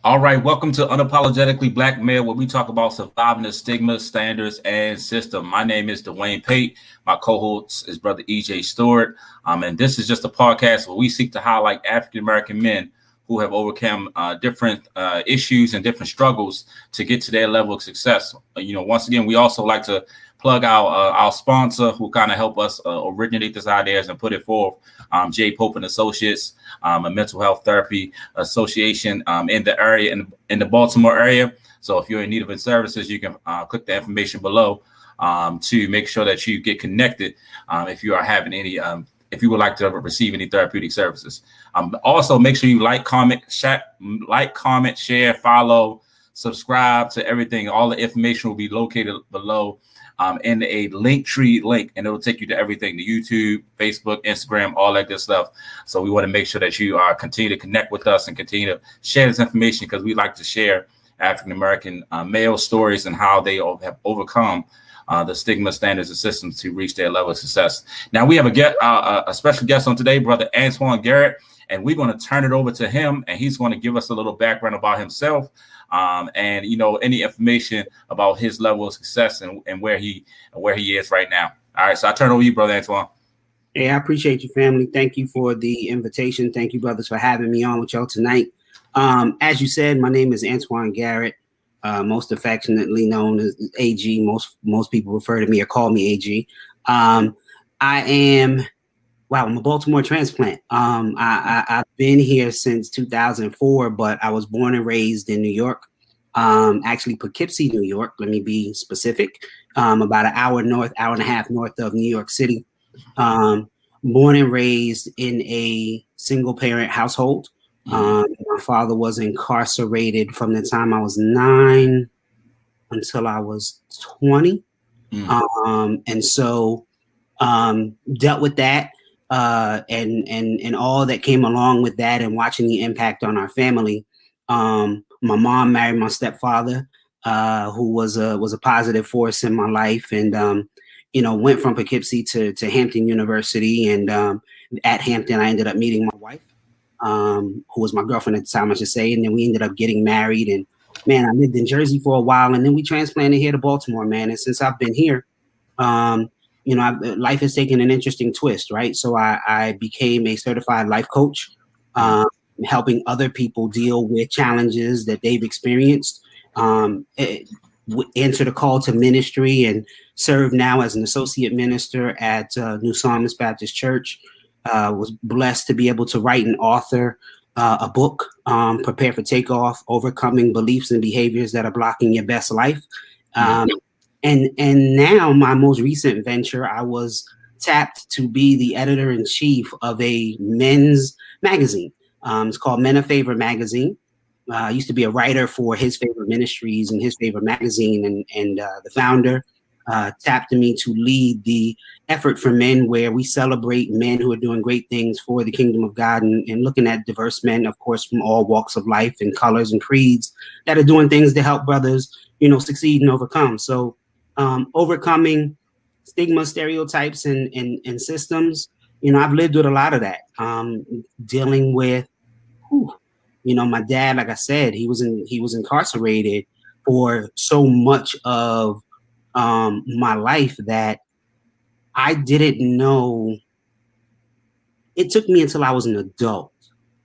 All right, welcome to Unapologetically Black Male, where we talk about surviving the stigma, standards, and system. My name is Dwayne Pate. My co-host is Brother EJ Stewart. And this is just a podcast where we seek to highlight African-American men who have overcome different issues and different struggles to get to their level of success. Once again, we also like to plug our sponsor who kind of help us originate these ideas and put it forth, J. Pope and Associates, a mental health therapy association in the area, in the Baltimore area. So if you're in need of services, you can click the information below to make sure that you get connected if you are having any, if you would like to receive any therapeutic services. Also, make sure you like, comment, share, follow, subscribe to everything. All the information will be located below in a Linktree link, and it'll take you to everything, the YouTube, Facebook, Instagram, all that good stuff. So we want to make sure that you continue to connect with us and continue to share this information, because we like to share African-American male stories and how they have overcome the stigma, standards, and systems to reach their level of success. Now we have a special guest on today, Brother Antoine Garrett, and we're going to turn it over to him, and he's going to give us a little background about himself, and any information about his level of success and where he is right now. All right, so I turn it over to you, Brother Antoine. Hey, I appreciate you, family. Thank you for the invitation. Thank you, brothers, for having me on with y'all tonight. As you said, my name is Antoine Garrett, most affectionately known as AG. Most people refer to me or call me AG. I'm a Baltimore transplant. I've been here since 2004, but I was born and raised in New York, actually Poughkeepsie, New York. Let me be specific. About an hour and a half north of New York City. Born and raised in a single parent household. My father was incarcerated from the time I was 9 until I was 20. And so dealt with that. And all that came along with that, and watching the impact on our family. My mom married my stepfather, who was a positive force in my life, and went from Poughkeepsie to Hampton University, and at Hampton I ended up meeting my wife, who was my girlfriend at the time, I should say, and then we ended up getting married. And man, I lived in Jersey for a while, and then we transplanted here to Baltimore, man. And since I've been here, life has taken an interesting twist, right? So I became a certified life coach, helping other people deal with challenges that they've experienced, answer the call to ministry, and serve now as an associate minister at New Psalmist Baptist Church. Was blessed to be able to write and author a book, Prepare for Takeoff, Overcoming Beliefs and Behaviors That Are Blocking Your Best Life. And now my most recent venture, I was tapped to be the editor-in-chief of a men's magazine. It's called Men of Favor magazine. I used to be a writer for His Favor Ministries and His Favor magazine, and the founder tapped me to lead the effort for men, where we celebrate men who are doing great things for the kingdom of God, and looking at diverse men, of course, from all walks of life and colors and creeds, that are doing things to help brothers, succeed and overcome. So overcoming stigma, stereotypes, and systems. I've lived with a lot of that. Dealing with, my dad, like I said, he was incarcerated for so much of my life that I didn't know. It took me until I was an adult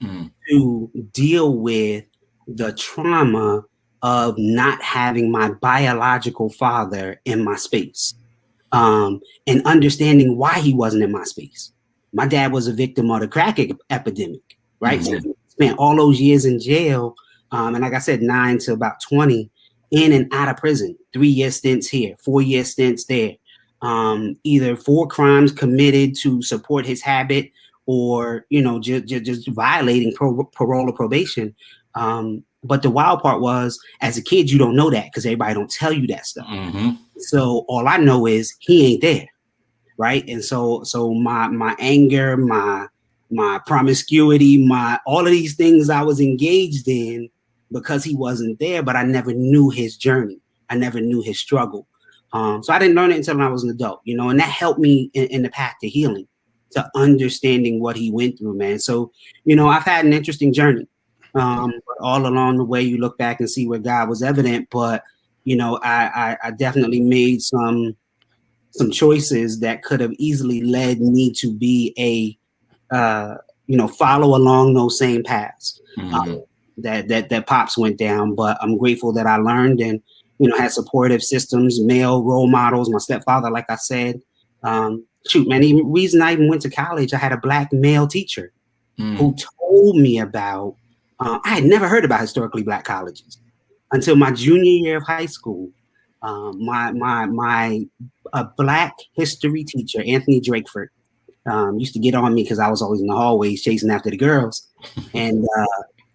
to deal with the trauma of not having my biological father in my space, and understanding why he wasn't in my space. My dad was a victim of the crack epidemic, right? So he spent all those years in jail, and like I said, 9 to about 20, in and out of prison. 3-year stints here, 4-year stints there, either for crimes committed to support his habit, or just violating parole or probation. But the wild part was, as a kid, you don't know that because everybody don't tell you that stuff. So all I know is he ain't there, right? And so my anger, my promiscuity, all of these things I was engaged in because he wasn't there, but I never knew his journey. I never knew his struggle. So I didn't learn it until I was an adult, and that helped me in the path to healing, to understanding what he went through, man. So, I've had an interesting journey. But all along the way, you look back and see where God was evident. But I definitely made some choices that could have easily led me to be a follow along those same paths that Pops went down. But I'm grateful that I learned and had supportive systems, male role models. My stepfather, like I said, the reason I even went to college, I had a black male teacher who told me about. I had never heard about historically black colleges until my junior year of high school. My black history teacher, Anthony Drakeford, used to get on me because I was always in the hallways chasing after the girls. And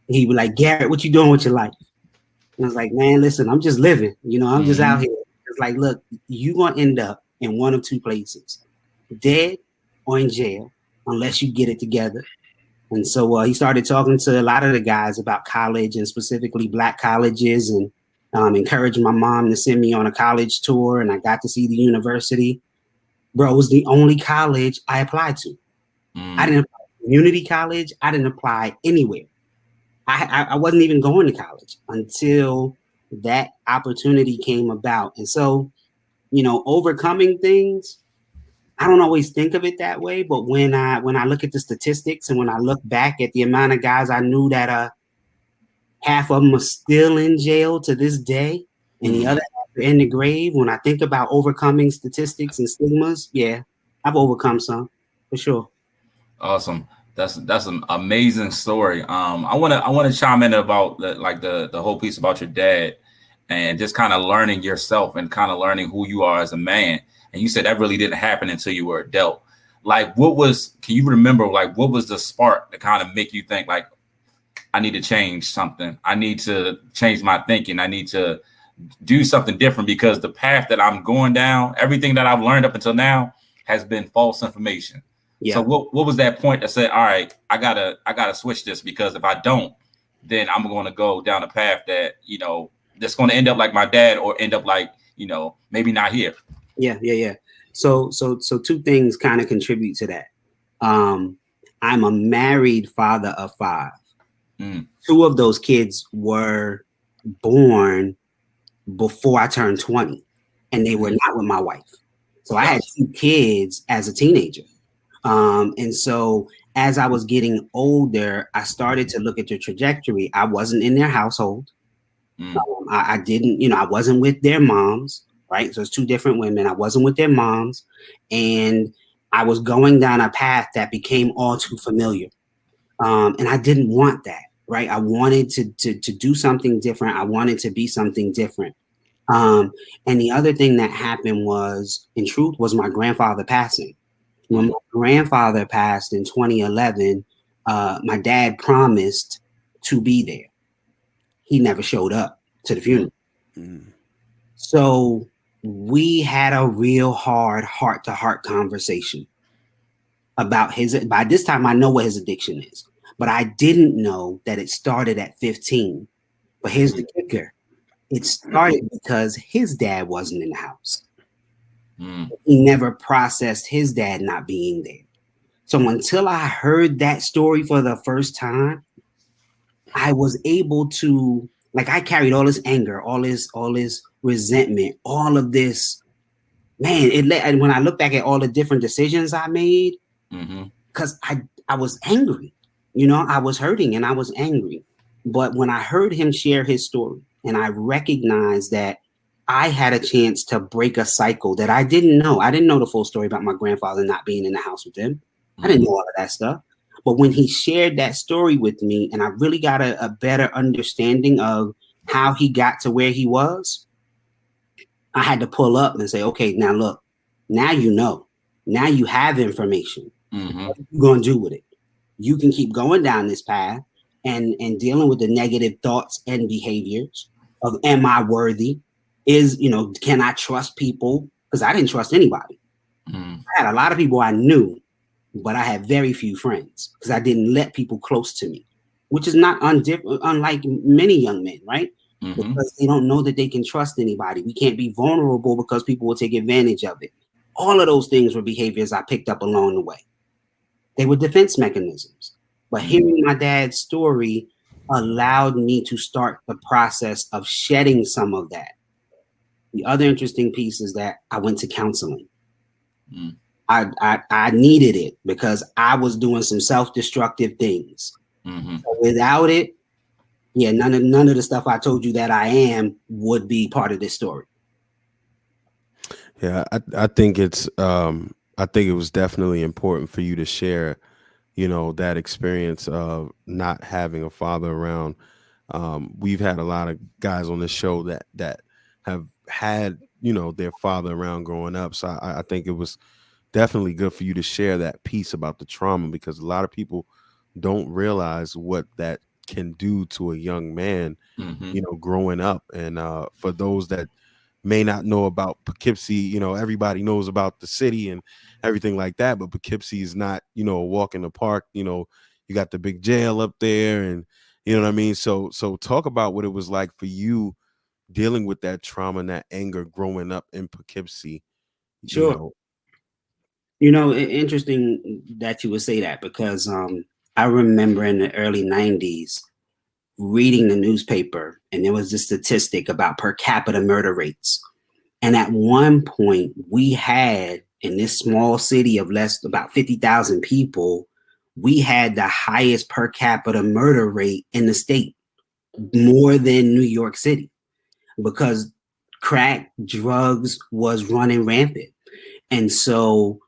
he was like, Garrett, what you doing with your life? And I was like, man, listen, I'm just living. I'm just out here. It's like, look, you're going to end up in one of two places, dead or in jail, unless you get it together. And so he started talking to a lot of the guys about college and specifically black colleges and encouraged my mom to send me on a college tour. And I got to see the university. Bro, it was the only college I applied to. I didn't apply to community college. I didn't apply anywhere. I wasn't even going to college until that opportunity came about. And so, overcoming things, I don't always think of it that way. But when I look at the statistics and when I look back at the amount of guys I knew that half of them are still in jail to this day, and the other half are in the grave. When I think about overcoming statistics and stigmas, yeah, I've overcome some for sure. Awesome. That's an amazing story. I wanna chime in about the whole piece about your dad and just kind of learning yourself and kind of learning who you are as a man. And you said that really didn't happen until you were adult. Like, can you remember, like, what was the spark to kind of make you think, like, I need to change something. I need to change my thinking. I need to do something different because the path that I'm going down, everything that I've learned up until now has been false information. Yeah. So what was that point that said, all right, I gotta switch this, because if I don't, then I'm going to go down a path that, that's going to end up like my dad or end up like, maybe not here. Yeah. So two things kind of contribute to that. I'm a married father of 5. 2 of those kids were born before I turned 20, and they were not with my wife. So I had 2 kids as a teenager. And so as I was getting older, I started to look at the trajectory. I wasn't in their household. I didn't, I wasn't with their moms, right? So it's 2 different women. I wasn't with their moms. And I was going down a path that became all too familiar. And I didn't want that, right? I wanted to do something different. I wanted to be something different. And the other thing that happened was my grandfather passing. When my grandfather passed in 2011, my dad promised to be there. He never showed up to the funeral. So we had a real hard heart-to-heart conversation about by this time I know what his addiction is, but I didn't know that it started at 15. But here's the kicker. It started because his dad wasn't in the house. He never processed his dad not being there. So until I heard that story for the first time, I was able to, I carried all this anger, all this resentment, all of this, man, and when I look back at all the different decisions I made, because I was angry, I was hurting and I was angry. But when I heard him share his story and I recognized that I had a chance to break a cycle that I didn't know. I didn't know the full story about my grandfather not being in the house with him. I didn't know all of that stuff. But when he shared that story with me and I really got a better understanding of how he got to where he was, I had to pull up and say, okay, now look, now you know. Now you have information. What are you going to do with it? You can keep going down this path and dealing with the negative thoughts and behaviors of, am I worthy? Can I trust people? Because I didn't trust anybody. I had a lot of people I knew, but I had very few friends because I didn't let people close to me, which is not unlike many young men, right? Because they don't know that they can trust anybody. We can't be vulnerable because people will take advantage of it. All of those things were behaviors I picked up along the way. They were defense mechanisms. But hearing my dad's story, allowed me to start the process of shedding some of that. The other interesting piece is that I went to counseling. Mm. I needed it because I was doing some self-destructive things. Mm-hmm. So without it, yeah, none of the stuff I told you that I am would be part of this story. Yeah, I think I think it was definitely important for you to share, that experience of not having a father around. We've had a lot of guys on the show that have had, their father around growing up. So I think it was definitely good for you to share that piece about the trauma, because a lot of people don't realize what that can do to a young man, Mm-hmm. growing up. And for those that may not know about Poughkeepsie, everybody knows about the city and everything like that, but Poughkeepsie is not, a walk in the park. You got the big jail up there, and you know what I mean? So talk about what it was like for you dealing with that trauma and that anger growing up in Poughkeepsie, you Sure. know. Interesting that you would say that because I remember in the early 90s reading the newspaper, and there was a statistic about per capita murder rates. And at one point, we had in this small city of about 50,000 people, we had the highest per capita murder rate in the state, more than New York City, because crack drugs was running rampant. And so,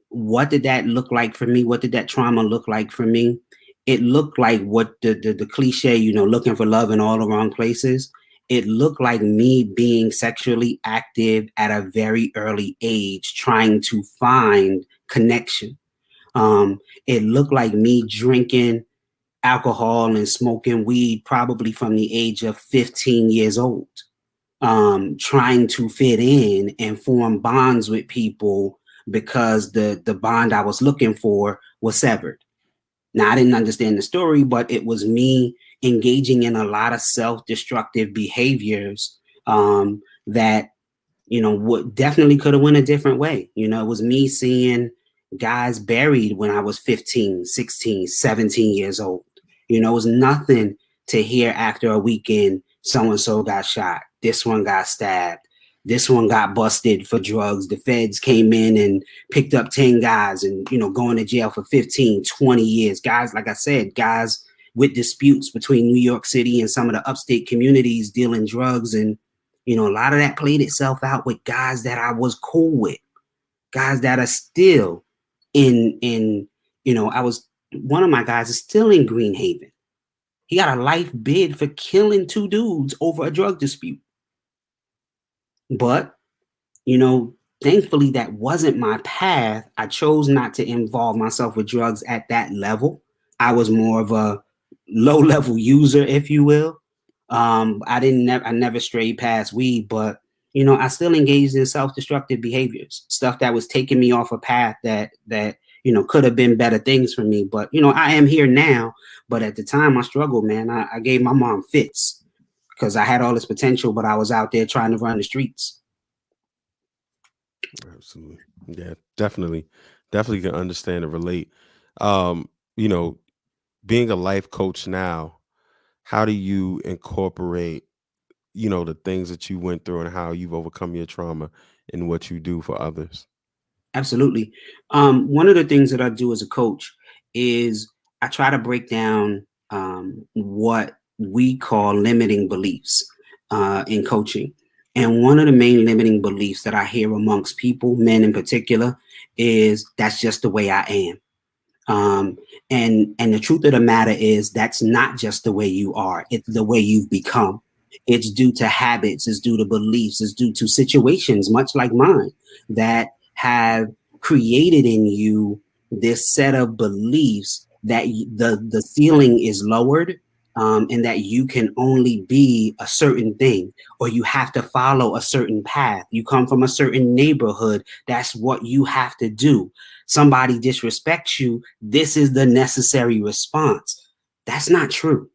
what did that look like for me? What did that trauma look like for me? It looked like what the cliche, looking for love in all the wrong places. It looked like me being sexually active at a very early age, trying to find connection. It looked like me drinking alcohol and smoking weed probably from the age of 15 years old, trying to fit in and form bonds with people because the bond I was looking for was severed. Now, I didn't understand the story, but it was me engaging in a lot of self-destructive behaviors that what definitely could have went a different way. It was me seeing guys buried when I was 15, 16, 17 years old. It was nothing to hear after a weekend, so-and-so got shot, this one got stabbed, this one got busted for drugs. The feds came in and picked up 10 guys and, going to jail for 15, 20 years. Guys, like I said, guys with disputes between New York City and some of the upstate communities dealing drugs. And a lot of that played itself out with guys that I was cool with, guys that are still I was, one of my guys is still in Greenhaven. He got a life bid for killing 2 dudes over a drug dispute. But, thankfully that wasn't my path. I chose not to involve myself with drugs at that level. I was more of a low level user, if you will. I never strayed past weed, but I still engaged in self-destructive behaviors, stuff that was taking me off a path that could have been better things for me. But I am here now. But at the time, I struggled, man. I gave my mom fits because I had all this potential, but I was out there trying to run the streets. Absolutely. Yeah, definitely can understand and relate. Um, you know, being a life coach now, how do you incorporate, the things that you went through and how you've overcome your trauma in what you do for others? Absolutely. One of the things that I do as a coach is I try to break down what we call limiting beliefs in coaching. And one of the main limiting beliefs that I hear amongst people, men in particular, is that's just the way I am. Um, and the truth of the matter is that's not just the way you are, it's the way you've become. It's due to habits, it's due to beliefs, it's due to situations much like mine that have created in you this set of beliefs that the ceiling is lowered, and that you can only be a certain thing, or you have to follow a certain path. You come from a certain neighborhood, that's what you have to do. Somebody disrespects you, this is the necessary response. That's not true.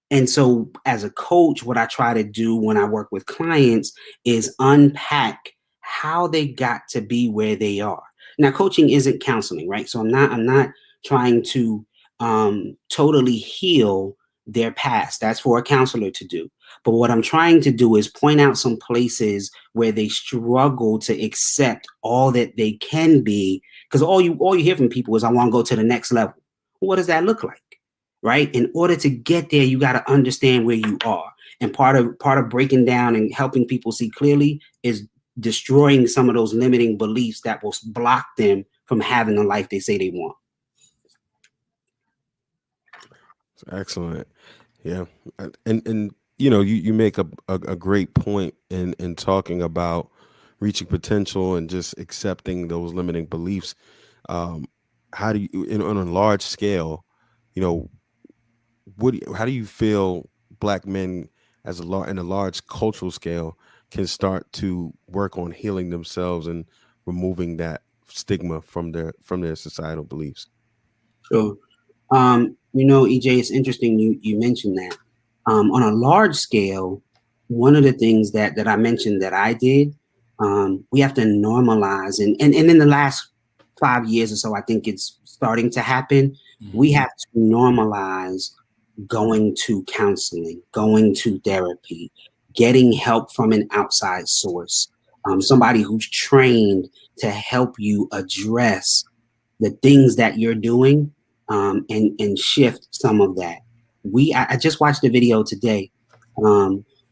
And so, as a coach, what I try to do when I work with clients is unpack how they got to be where they are. Now, coaching isn't counseling, right? So I'm not trying to totally heal their past. That's for a counselor to do. But what I'm trying to do is point out some places where they struggle to accept all that they can be, because all you hear from people is, I want to go to the next level. Well, what does that look like? Right? In order to get there, you got to understand where you are. And part of breaking down and helping people see clearly is destroying some of those limiting beliefs that will block them from having the life they say they want. Excellent. Yeah. And you know, you make a great point in talking about reaching potential and just accepting those limiting beliefs. How do you, on a large scale, you know, how do you feel Black men in a large cultural scale can start to work on healing themselves and removing that stigma from their societal beliefs? Sure. EJ, it's interesting you mentioned that. On a large scale, one of the things that I mentioned that I did, we have to normalize, and in the last 5 years or so, I think it's starting to happen. We have to normalize going to counseling, going to therapy, getting help from an outside source, somebody who's trained to help you address the things that you're doing, and shift some of that. I just watched a video today,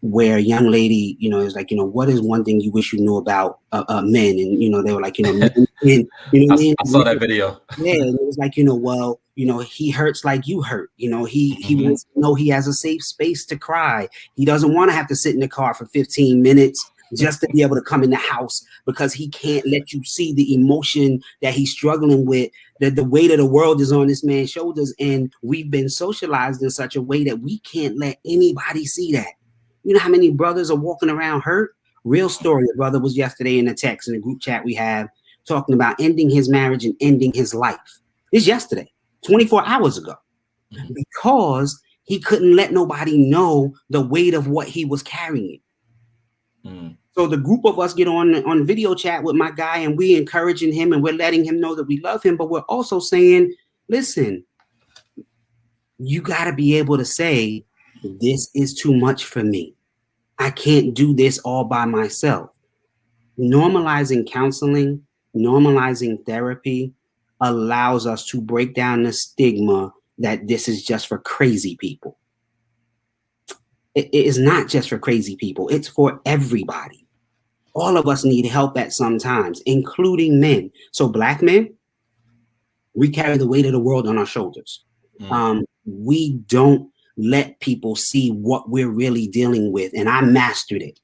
where a young lady, is like, what is one thing you wish you knew about men? And, they were like, men, I saw that video. Yeah, and it was like, well, he hurts like you hurt. He wants to know he has a safe space to cry. He doesn't want to have to sit in the car for 15 minutes just to be able to come in the house, because he can't let you see the emotion that he's struggling with, that the weight of the world is on this man's shoulders. And we've been socialized in such a way that we can't let anybody see that. You know how many brothers are walking around hurt? Real story. A brother was yesterday in a text in a group chat we have, talking about ending his marriage and ending his life. It's yesterday, 24 hours ago, because he couldn't let nobody know the weight of what he was carrying. So the group of us get on video chat with my guy, and we encouraging him, and we're letting him know that we love him, but we're also saying, listen, you got to be able to say, this is too much for me. I can't do this all by myself. Normalizing counseling, normalizing therapy allows us to break down the stigma that this is just for crazy people. It is not just for crazy people. It's for everybody. All of us need help at some times, including men. So Black men, we carry the weight of the world on our shoulders. We don't let people see what we're really dealing with. And I mastered it.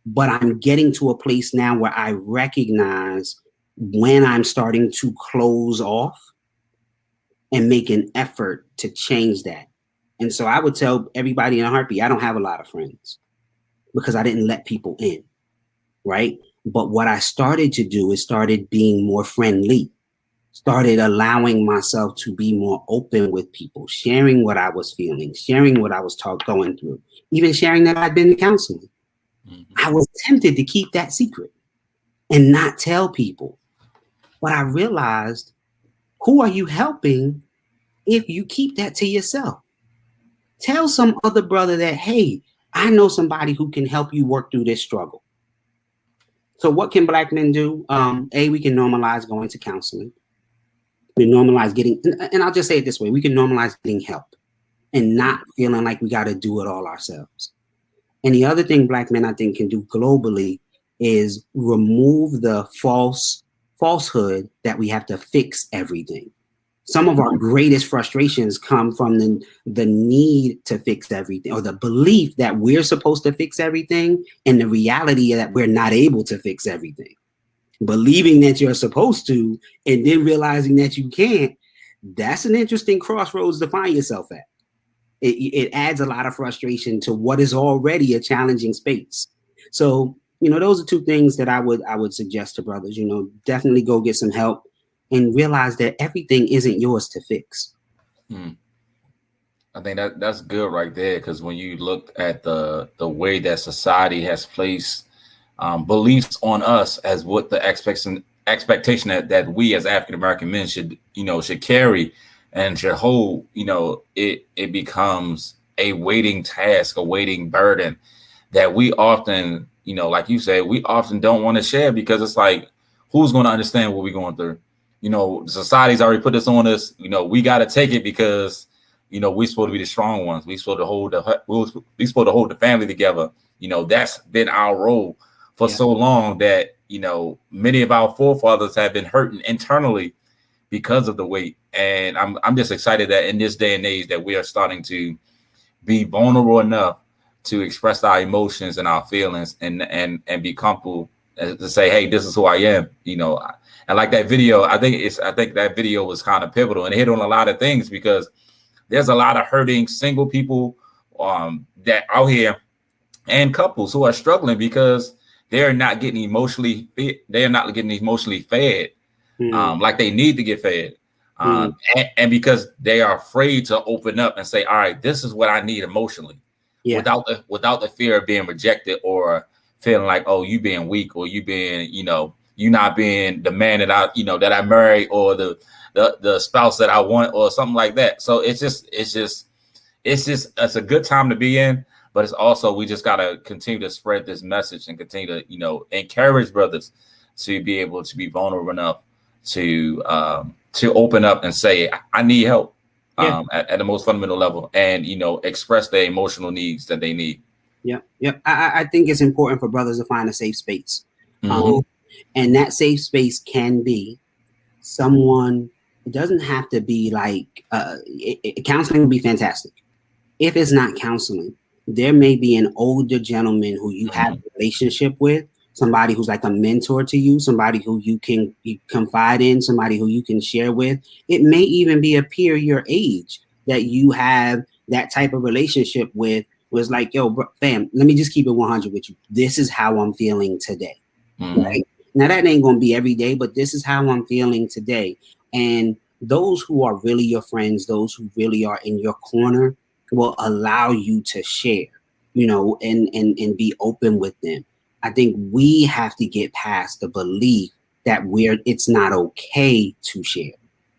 But I'm getting to a place now where I recognize when I'm starting to close off and make an effort to change that. And so I would tell everybody in a heartbeat, I don't have a lot of friends because I didn't let people in, right? But what I started to do is started being more friendly, started allowing myself to be more open with people, sharing what I was feeling, sharing what I was going through, even sharing that I'd been to counseling. I was tempted to keep that secret and not tell people. But I realized, who are you helping if you keep that to yourself? Tell some other brother that, hey, I know somebody who can help you work through this struggle. So what can Black men do? We can normalize going to counseling. We normalize getting, and I'll just say it this way, we can normalize getting help and not feeling like we got to do it all ourselves. And the other thing Black men, I think, can do globally is remove the falsehood that we have to fix everything. Some of our greatest frustrations come from the need to fix everything, or the belief that we're supposed to fix everything, and the reality that we're not able to fix everything. Believing that you're supposed to, and then realizing that you can't, that's an interesting crossroads to find yourself at. It adds a lot of frustration to what is already a challenging space. So, those are two things that I would suggest to brothers. Definitely go get some help and realize that everything isn't yours to fix. I think that's good right there, because when you look at the way that society has placed beliefs on us as what the expectation that we as African American men should carry, and your whole, it becomes a waiting task, a waiting burden that we often, like you said, we often don't want to share because it's like, who's going to understand what we're going through? Society's already put this on us. We got to take it because, we're supposed to be the strong ones. We're supposed to hold the family together. That's been our role for so long that, many of our forefathers have been hurting internally because of the weight. And I'm just excited that in this day and age that we are starting to be vulnerable enough to express our emotions and our feelings and be comfortable to say, hey, this is who I am. And like that video, I think that video was kind of pivotal and it hit on a lot of things because there's a lot of hurting single people that out here and couples who are struggling because they're not getting emotionally fed like they need to get fed. And because they are afraid to open up and say, all right, this is what I need emotionally, without the fear of being rejected or feeling like, oh, you being weak or you being, you not being the man that I married or the spouse that I want or something like that. So it's a good time to be in, but it's also, we just got to continue to spread this message and continue to, encourage brothers to be able to be vulnerable enough to open up and say, I need help at the most fundamental level and, express their emotional needs that they need. Yep. I think it's important for brothers to find a safe space. And that safe space can be someone, it doesn't have to be like, counseling would be fantastic. If it's not counseling, there may be an older gentleman who you have a relationship with, somebody who's like a mentor to you, somebody who you confide in, somebody who you can share with. It may even be a peer your age that you have that type of relationship with, was like, yo, bro, fam, let me just keep it 100 with you. This is how I'm feeling today. Right? Now, that ain't going to be every day, but this is how I'm feeling today. And those who are really your friends, those who really are in your corner, will allow you to share, and be open with them. I think we have to get past the belief that it's not okay to share.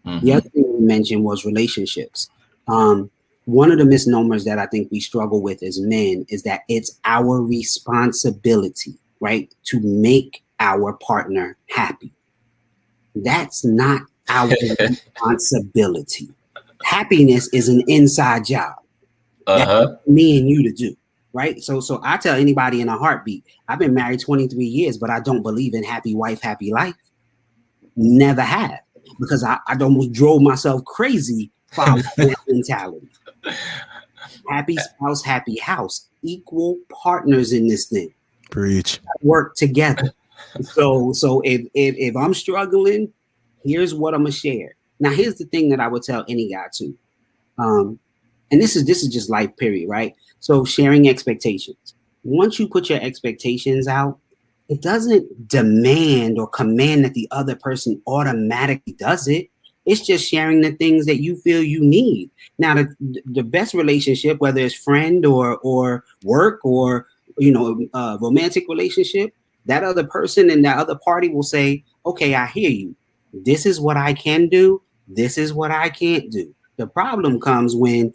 The other thing we mentioned was relationships. One of the misnomers that I think we struggle with as men is that it's our responsibility, right, to make our partner happy. That's not our responsibility. Happiness is an inside job. That's me and you to do, right? So I tell anybody in a heartbeat, I've been married 23 years, but I don't believe in happy wife, happy life. Never have, because I almost drove myself crazy following that mentality. Happy spouse, happy house, equal partners in this thing. Preach. Work together. So if I'm struggling, here's what I'm gonna share. Now, here's the thing that I would tell any guy too. And this is just life, period, right? So sharing expectations. Once you put your expectations out, it doesn't demand or command that the other person automatically does it. It's just sharing the things that you feel you need. Now, the best relationship, whether it's friend or work or romantic relationship, that other person and that other party will say, okay, I hear you. This is what I can do. This is what I can't do. The problem comes when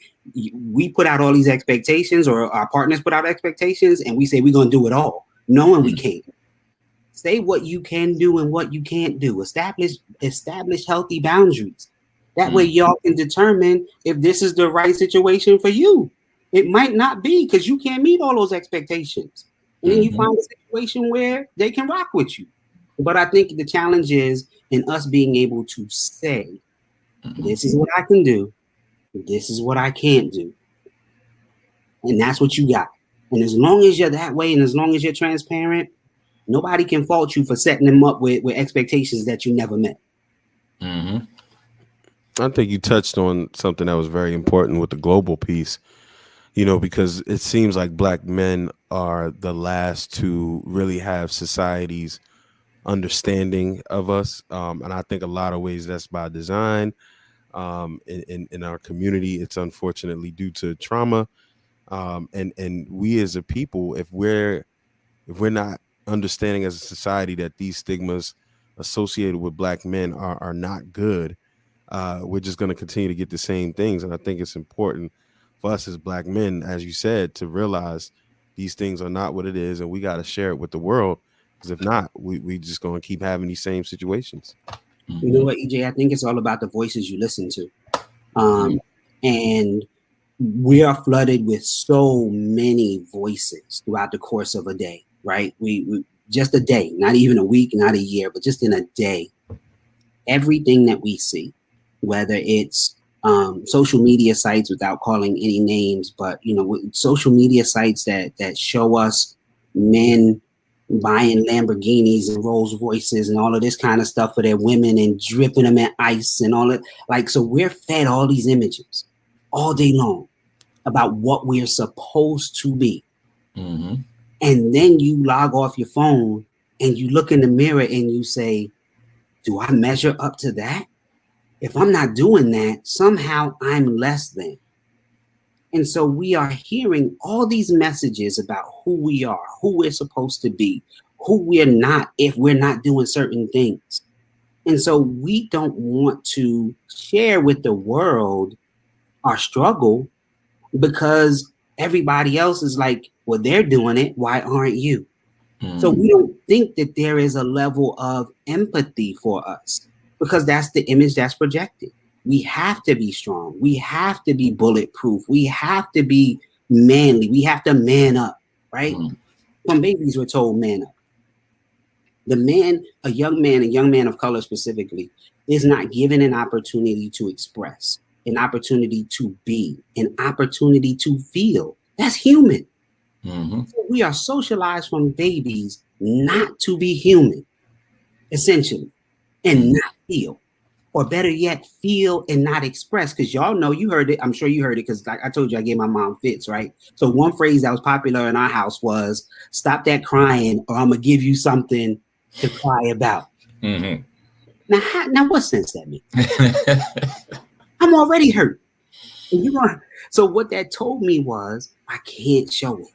we put out all these expectations, or our partners put out expectations, and we say we're going to do it all, knowing we can't. Say what you can do and what you can't do. Establish healthy boundaries. That way y'all can determine if this is the right situation for you. It might not be, because you can't meet all those expectations. And then you find a situation where they can rock with you. But I think the challenge is in us being able to say, this is what I can do. This is what I can't do. And that's what you got. And as long as you're that way, and as long as you're transparent, nobody can fault you for setting them up with expectations that you never met. I think you touched on something that was very important with the global piece, because it seems like Black men are the last to really have society's understanding of us. And I think a lot of ways that's by design. In our community, it's unfortunately due to trauma. And we as a people, if we're not understanding as a society that these stigmas associated with Black men are not good, we're just going to continue to get the same things. And I think it's important for us as Black men, as you said, to realize these things are not what it is, and we got to share it with the world. Because if not, we just going to keep having these same situations. You know what, EJ? I think it's all about the voices you listen to. And we are flooded with so many voices throughout the course of a day, right? We just a day, not even a week, not a year, but just in a day. Everything that we see, whether it's social media sites, without calling any names, but social media sites that show us men buying Lamborghinis and Rolls Royces and all of this kind of stuff for their women and dripping them in ice and all that. Like, so we're fed all these images all day long about what we're supposed to be. And then you log off your phone and you look in the mirror and you say, do I measure up to that? If I'm not doing that, somehow I'm less than. And so we are hearing all these messages about who we are, who we're supposed to be, who we're not if we're not doing certain things. And so we don't want to share with the world our struggle because everybody else is like, well, they're doing it. Why aren't you? So we don't think that there is a level of empathy for us because that's the image that's projected. We have to be strong. We have to be bulletproof. We have to be manly. We have to man up, right? When babies were told man up. A young man of color specifically, is not given an opportunity to express, an opportunity to be, an opportunity to feel. That's human. So we are socialized from babies not to be human, essentially, and not feel. Or better yet, feel and not express. Because y'all know, you heard it. I'm sure you heard it because like I told you, I gave my mom fits, right? So one phrase that was popular in our house was, stop that crying or I'm going to give you something to cry about. Now what sense that means? I'm already hurt. So what that told me was, I can't show it.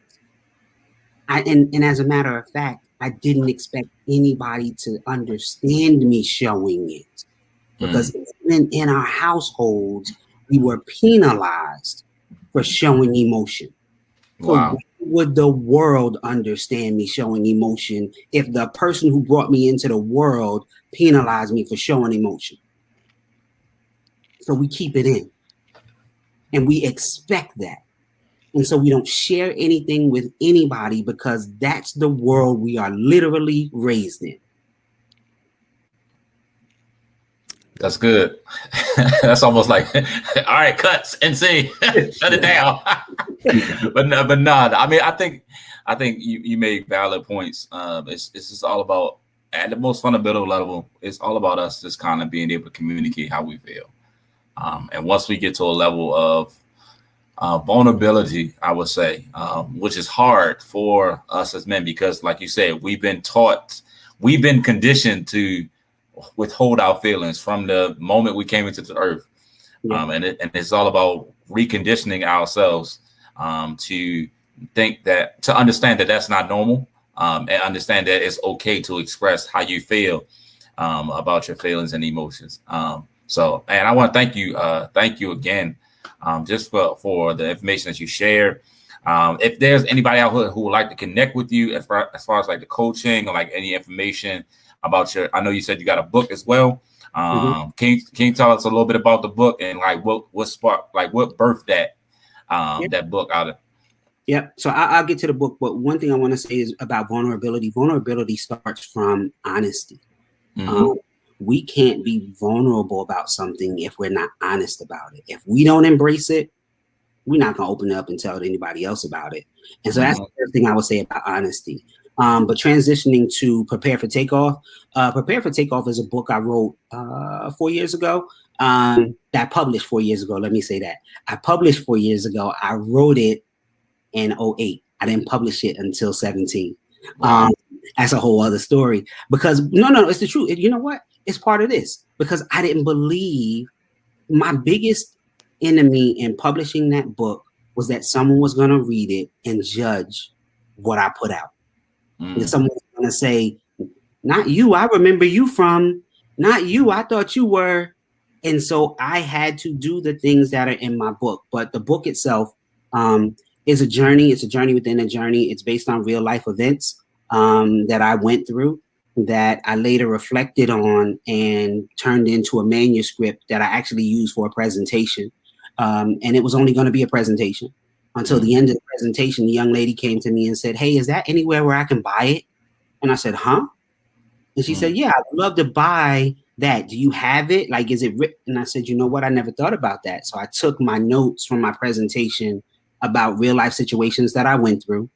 And as a matter of fact, I didn't expect anybody to understand me showing it. Because even in our households, we were penalized for showing emotion. So why would the world understand me showing emotion if the person who brought me into the world penalized me for showing emotion? So we keep it in. And we expect that. And so we don't share anything with anybody because that's the world we are literally raised in. That's good. That's almost like, all right, cuts and see, shut it down. but no. I mean, I think you made valid points. It's just all about, at the most fundamental level, it's all about us just kind of being able to communicate how we feel. And once we get to a level of vulnerability, I would say, which is hard for us as men because, like you said, we've been conditioned to withhold our feelings from the moment we came into the earth. And it's all about reconditioning ourselves to understand that that's not normal, and understand that it's okay to express how you feel about your feelings and emotions. And I want to thank you again, just for the information that you shared. If there's anybody out here who would like to connect with you as far as like the coaching or like any information about I know you said you got a book as well. Can you tell us a little bit about the book and like what sparked, like what birthed that book out of? Yeah. So I'll get to the book, but one thing I want to say is about vulnerability. Vulnerability starts from honesty. We can't be vulnerable about something if we're not honest about it. If we don't embrace it, we're not going to open up and tell anybody else about it. And so that's the first thing I would say about honesty. But transitioning to Prepare for Takeoff. Prepare for Takeoff is a book I wrote 4 years ago. That I published 4 years ago. Let me say that. I published 4 years ago. I wrote it in 2008. I didn't publish it until 2017. Wow. That's a whole other story. Because no, it's the truth. You know what? It's part of this. Because I didn't believe, my biggest enemy in publishing that book was that someone was going to read it and judge what I put out. And someone was going to say, not you, I remember you from, not you, I thought you were. And so I had to do the things that are in my book. But the book itself is a journey. It's a journey within a journey. It's based on real life events that I went through, that I later reflected on and turned into a manuscript that I actually used for a presentation. And it was only going to be a presentation. Until the end of the presentation, the young lady came to me and said, "Hey, is that anywhere where I can buy it?" And I said, "Huh?" And she said, "Yeah, I'd love to buy that. Do you have it? Like, is it written?" And I said, "You know what? I never thought about that." So I took my notes from my presentation about real life situations that I went through,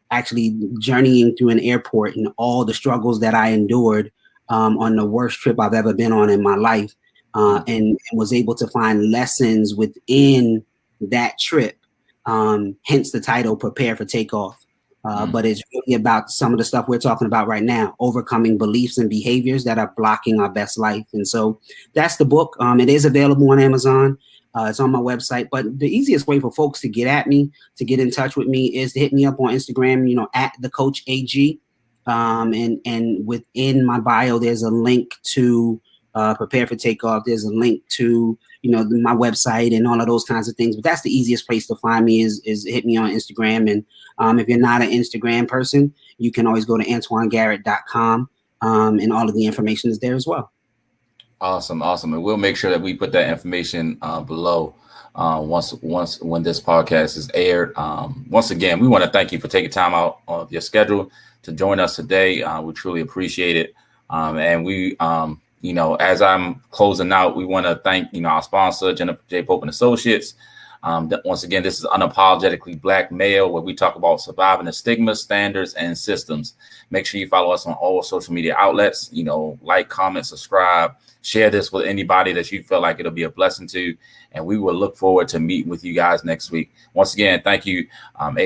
actually journeying through an airport and all the struggles that I endured on the worst trip I've ever been on in my life, and was able to find lessons within that trip. Hence the title, Prepare for Takeoff. But it's really about some of the stuff we're talking about right now, overcoming beliefs and behaviors that are blocking our best life. And so that's the book. It is available on Amazon. It's on my website. But the easiest way for folks to get at me, to get in touch with me, is to hit me up on Instagram, at the Coach AG. And within my bio, there's a link to Prepare for Takeoff. There's a link to my website and all of those kinds of things. But that's the easiest place to find me is hit me on Instagram. And if you're not an Instagram person, you can always go to AntoineGarrett.com, and all of the information is there as well. Awesome. And we'll make sure that we put that information below once when this podcast is aired. Once again, we want to thank you for taking time out of your schedule to join us today. We truly appreciate it. And we as I'm closing out, we want to thank, our sponsor, Jennifer J. Pope and Associates. Once again, this is Unapologetically Black Male, where we talk about surviving the stigma, standards, and systems. Make sure you follow us on all social media outlets. Like, comment, subscribe, share this with anybody that you feel like it'll be a blessing to. And we will look forward to meeting with you guys next week. Once again, thank you,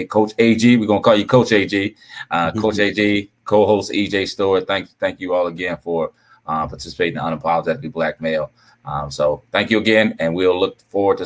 Coach AG. We're going to call you Coach AG. Coach AG, co-host EJ Stewart. Thank you all again for participating in Unapologetically Black Male. So thank you again, and we'll look forward to